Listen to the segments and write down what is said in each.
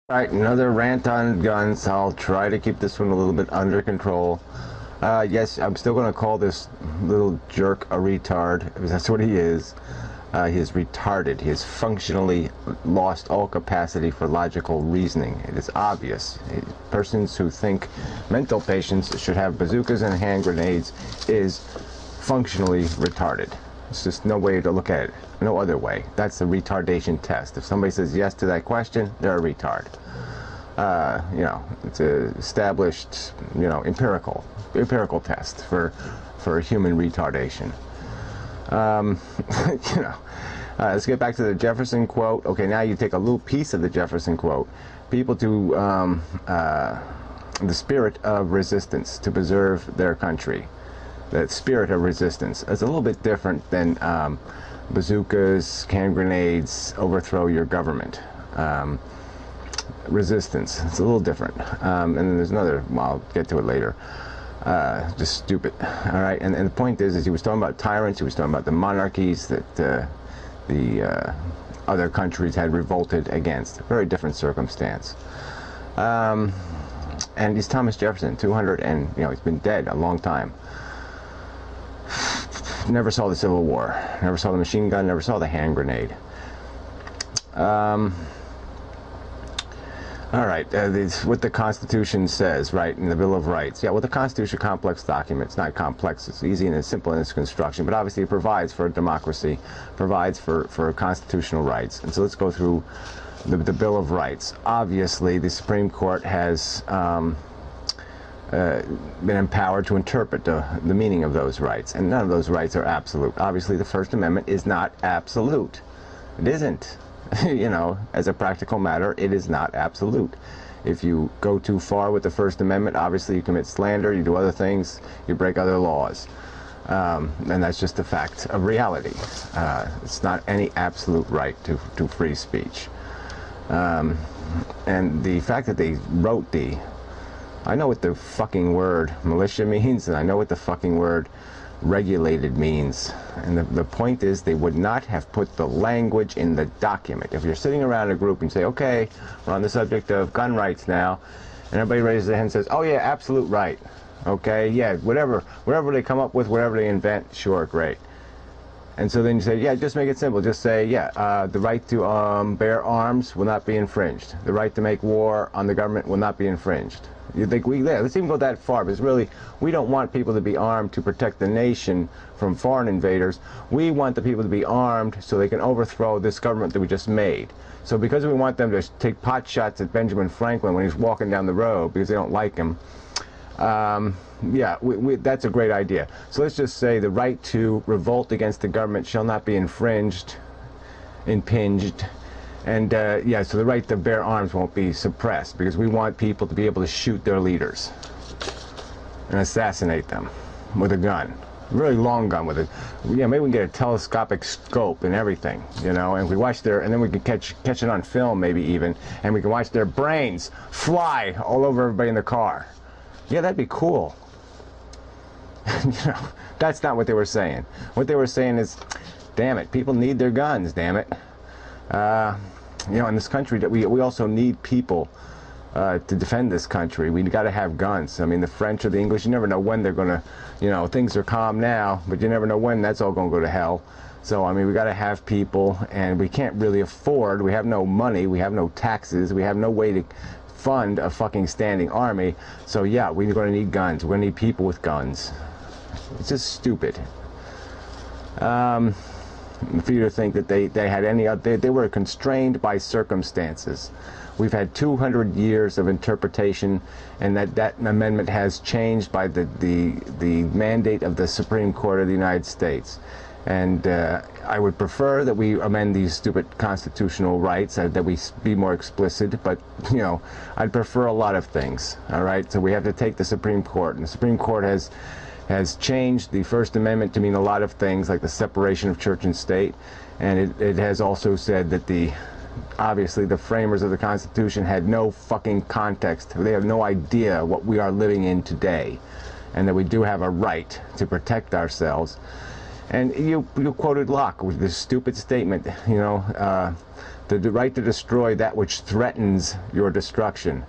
Right, another rant on guns. I'll try to keep this one a little bit under control. Yes, I'm still going to call this little jerk a retard, because that's what he is. He is retarded. He has functionally lost all capacity for logical reasoning. It is obvious. Persons who think mental patients should have bazookas and hand grenades is functionally retarded. It's just no way to look at it. No other way. That's the retardation test. If somebody says yes to that question, they're a retard. It's a established, empirical test for human retardation. Let's get back to the Jefferson quote. Okay, now you take a little piece of the Jefferson quote. People to the spirit of resistance to preserve their country. That spirit of resistance is a little bit different than bazookas, hand grenades, overthrow your government. Resistance, it's a little different. And then there's another, I'll get to it later. Just stupid. All right, and the point is he was talking about tyrants, he was talking about the monarchies that the other countries had revolted against. Very different circumstance. And he's Thomas Jefferson, 200, and he's been dead a long time. Never saw the Civil War, never saw the machine gun, never saw the hand grenade. All right, what the Constitution says, right, in the Bill of Rights. Yeah, well, the Constitution is a complex document. It's not complex. It's easy and it's simple in its construction, but obviously it provides for democracy, provides for constitutional rights. And so let's go through the Bill of Rights. Obviously, the Supreme Court has been empowered to interpret the meaning of those rights, and none of those rights are absolute. Obviously, the First Amendment is not absolute. It isn't. As a practical matter, it is not absolute. If you go too far with the First Amendment, obviously you commit slander, you do other things, you break other laws. And that's just a fact of reality. It's not any absolute right to free speech. And the fact that they wrote I know what the fucking word militia means, and I know what the fucking word regulated means. And the point is, they would not have put the language in the document. If you're sitting around a group and say, okay, we're on the subject of gun rights now, and everybody raises their hand and says, oh yeah, absolute right. Okay, yeah, whatever they come up with, whatever they invent, sure, great. And so then you say, yeah, just make it simple. Just say, yeah, the right to bear arms will not be infringed. The right to make war on the government will not be infringed. You think let's even go that far, because really, we don't want people to be armed to protect the nation from foreign invaders. We want the people to be armed so they can overthrow this government that we just made. So because we want them to take pot shots at Benjamin Franklin when he's walking down the road because they don't like him, yeah, that's a great idea. So let's just say the right to revolt against the government shall not be impinged. And yeah, so the right to bear arms won't be suppressed, because we want people to be able to shoot their leaders and assassinate them with a gun, a really long gun with it. Yeah, maybe we can get a telescopic scope and everything, and we watch and then we can catch it on film, maybe even, and we can watch their brains fly all over everybody in the car. Yeah, that'd be cool. That's not what they were saying. What they were saying is, damn it, people need their guns, damn it. In this country, that we also need people to defend this country. We got to have guns. I mean, the French or the English, you never know when they're going to, things are calm now, but you never know when that's all going to go to hell. So, I mean, we got to have people, and we can't really afford, we have no money, we have no taxes, we have no way to fund a fucking standing army. So, yeah, we're going to need guns. We're going to need people with guns. It's just stupid. For you to think that they had they were constrained by circumstances. We've had 200 years of interpretation, and that amendment has changed by the mandate of the Supreme Court of the United States. And I would prefer that we amend these stupid constitutional rights, that we be more explicit, but I'd prefer a lot of things. All right, so we have to take the Supreme Court, and the Supreme Court has changed the First Amendment to mean a lot of things, like the separation of church and state, and it has also said that obviously the framers of the Constitution had no fucking context. They have no idea what we are living in today, and that we do have a right to protect ourselves. And you quoted Locke with this stupid statement, The right to destroy that which threatens your destruction.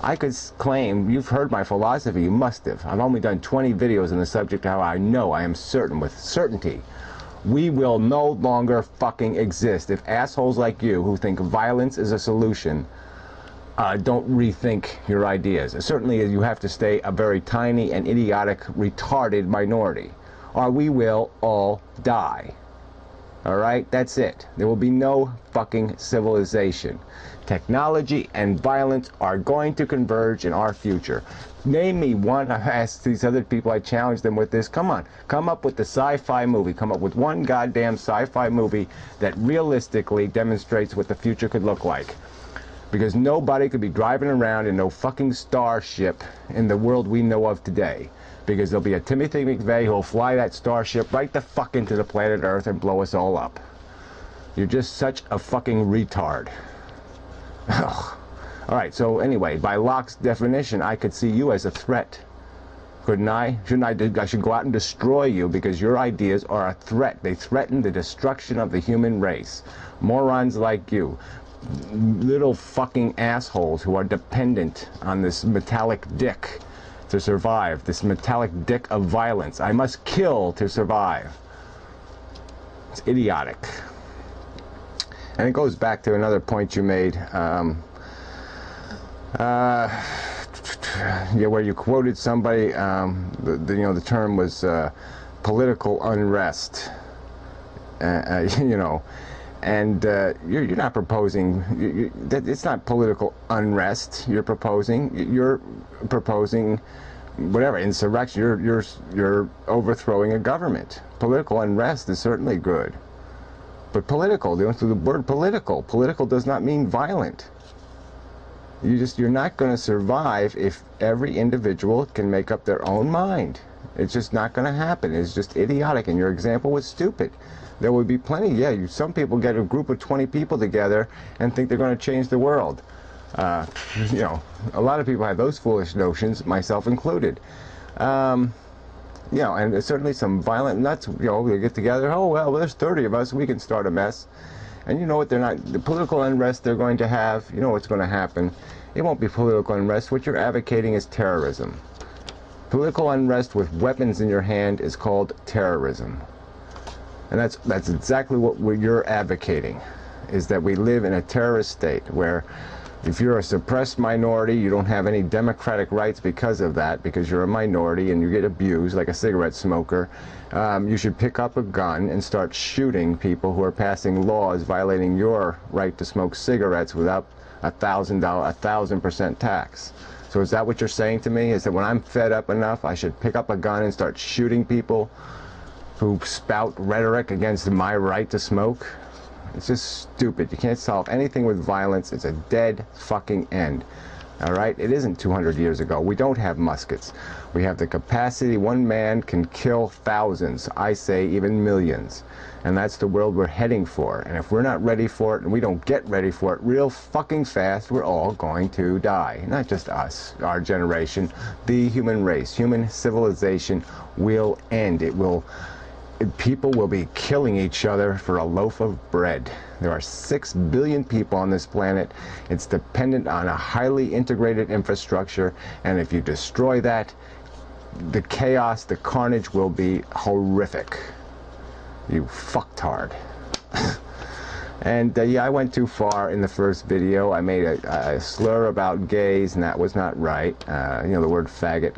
I could claim, you've heard my philosophy, you must have. I've only done 20 videos on the subject of how I know, I am certain, with certainty, we will no longer fucking exist if assholes like you who think violence is a solution don't rethink your ideas. Certainly you have to stay a very tiny and idiotic, retarded minority, or we will all die. Alright, that's it. There will be no fucking civilization. Technology and violence are going to converge in our future. Name me one. I've asked these other people, I challenged them with this. Come on, come up with the sci-fi movie. Come up with one goddamn sci-fi movie that realistically demonstrates what the future could look like. Because nobody could be driving around in no fucking starship in the world we know of today. Because there'll be a Timothy McVeigh who'll fly that starship right the fuck into the planet Earth and blow us all up. You're just such a fucking retard. Alright, so anyway, by Locke's definition, I could see you as a threat. Couldn't I? Shouldn't I should go out and destroy you because your ideas are a threat. They threaten the destruction of the human race. Morons like you. Little fucking assholes who are dependent on this metallic dick to survive. This metallic dick of violence. I must kill to survive. It's idiotic. And it goes back to another point you made, yeah, where you quoted somebody. The term was political unrest. You know, and you're not proposing. It's not political unrest. You're proposing. You're proposing whatever insurrection. You're overthrowing a government. Political unrest is certainly good. But political, they went through the word political. Political does not mean violent. You're not going to survive if every individual can make up their own mind. It's just not going to happen. It's just idiotic, and your example was stupid. There would be plenty, yeah, some people get a group of 20 people together and think they're going to change the world. You know, a lot of people have those foolish notions, myself included. You know, and there's certainly some violent nuts, you know, they get together, oh, well, there's 30 of us, we can start a mess. And you know what, the political unrest they're going to have, you know what's going to happen. It won't be political unrest. What you're advocating is terrorism. Political unrest with weapons in your hand is called terrorism. And that's exactly what you're advocating, is that we live in a terrorist state where if you're a suppressed minority, you don't have any democratic rights because of that, because you're a minority and you get abused like a cigarette smoker. You should pick up a gun and start shooting people who are passing laws violating your right to smoke cigarettes without a 1,000% tax. So is that what you're saying to me? Is that when I'm fed up enough, I should pick up a gun and start shooting people who spout rhetoric against my right to smoke? It's just stupid. You can't solve anything with violence. It's a dead fucking end. Alright? It isn't 200 years ago. We don't have muskets. We have the capacity. One man can kill thousands. I say even millions. And that's the world we're heading for. And if we're not ready for it, and we don't get ready for it real fucking fast, we're all going to die. Not just us, our generation. The human race, human civilization will end. People will be killing each other for a loaf of bread. There are 6 billion people on this planet. It's dependent on a highly integrated infrastructure, and if you destroy that, the chaos, the carnage will be horrific. You fucktard. And yeah, I went too far in the first video. I made a slur about gays, and that was not right. You know, the word faggot,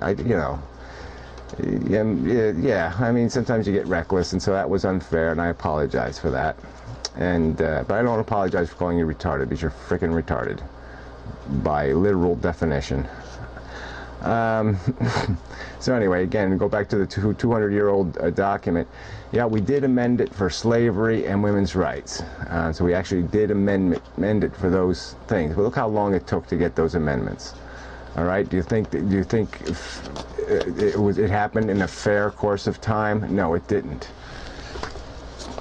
yeah, I mean, sometimes you get reckless, and so that was unfair, and I apologize for that. And but I don't apologize for calling you retarded, because you're freaking retarded by literal definition. So anyway, again, go back to the 200-year-old document. Yeah, we did amend it for slavery and women's rights. So we actually did amend it for those things. But look how long it took to get those amendments. All right? Do you think it happened in a fair course of time? No, it didn't.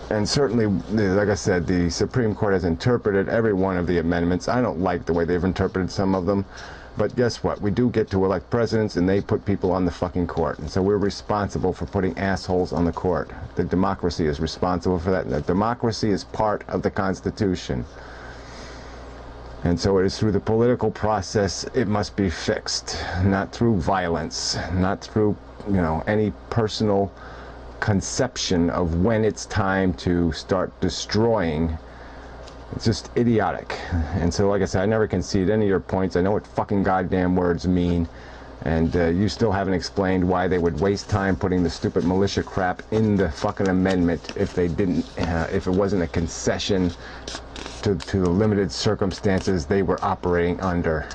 And certainly, like I said, the Supreme Court has interpreted every one of the amendments. I don't like the way they've interpreted some of them. But guess what? We do get to elect presidents, and they put people on the fucking court. And so we're responsible for putting assholes on the court. The democracy is responsible for that. And the democracy is part of the Constitution. And so it is through the political process it must be fixed, not through violence, not through, you know, any personal conception of when it's time to start destroying. It's just idiotic. And so, like I said, I never concede any of your points. I know what fucking goddamn words mean. And you still haven't explained why they would waste time putting the stupid militia crap in the fucking amendment if they didn't, if it wasn't a concession to the limited circumstances they were operating under.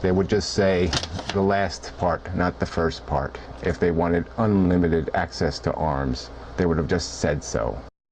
They would just say the last part, not the first part. If they wanted unlimited access to arms, they would have just said so.